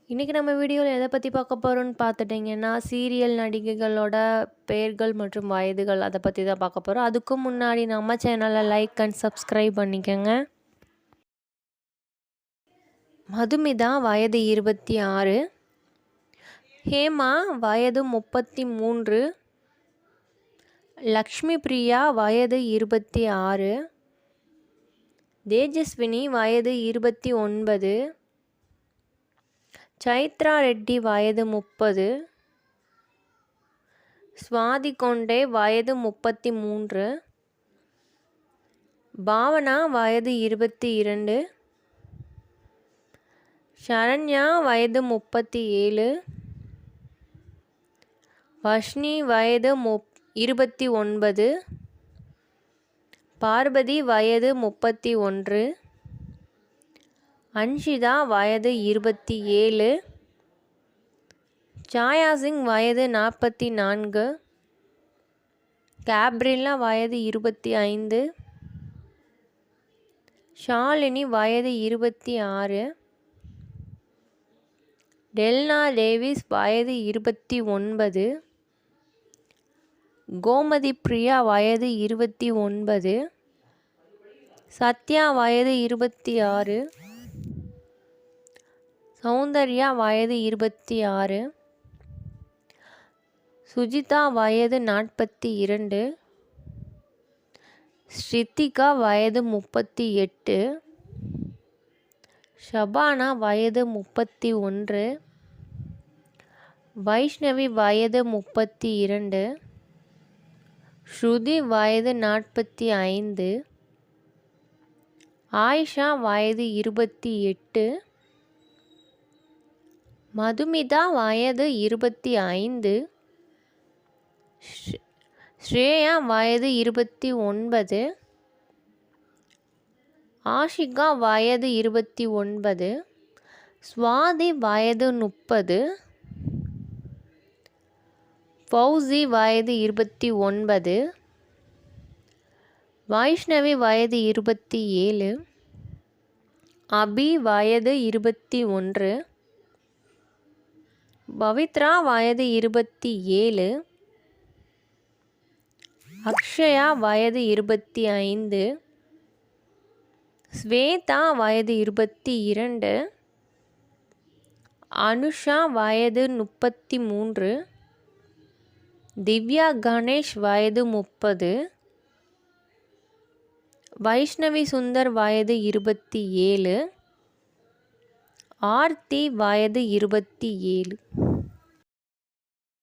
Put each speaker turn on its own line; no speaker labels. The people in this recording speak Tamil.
இன்றைக்கி நம்ம வீடியோவில் எதை பற்றி பார்க்க போகிறோம்னு பார்த்துட்டிங்கன்னா சீரியல் நடிகைகளோட பெயர்கள் மற்றும் வயதுகள் அதை பற்றி தான் பார்க்க போகிறோம். அதுக்கு முன்னாடி நம்ம சேனலை லைக் அண்ட் சப்ஸ்கிரைப் பண்ணிக்கோங்க. மதுமிதா வயது 26, ஹேமா வயது 33, லக்ஷ்மி பிரியா வயது 26, தேஜஸ்வினி வயது 29, சைத்ரா ரெட்டி வயது 30, ஸ்வாதி கொண்டே வயது 33, பாவனா வயது 22, சரண்யா வயது 37, வஷ்ணி வயது 29, பார்வதி வயது 31, அன்ஷிதா வயது 27, சாயா சிங் வயது 44, கேப்ரில்லா வயது 25, ஷாலினி வயது 26, டெல்னா டேவிஸ் வயது 29, கோமதி பிரியா வயது 29, சத்யா வயது 26, சௌந்தர்யா வயது 26, சுஜிதா வயது 42, ஸ்ரித்திகா வயது 38, ஷபானா வயது 31, வைஷ்ணவி வயது 32, ஸ்ருதி வயது 45, ஆயிஷா வயது 28, மதுமிதா வயது 25, ஸ்ரேயா வயது 29, ஆஷிகா வயது 29, ஸ்வாதி வயது 30, ஃபௌசி வயது 29, வைஷ்ணவி வயது 27, அபி வயது 21, பவித்ரா வயது 27, அக்ஷயா வயது 25, ஸ்வேதா வயது 22, அனுஷா வயது 33, திவ்யா கணேஷ் வயது 30, வைஷ்ணவி சுந்தர் வயது 27, ஆர்த்தி வயது 27.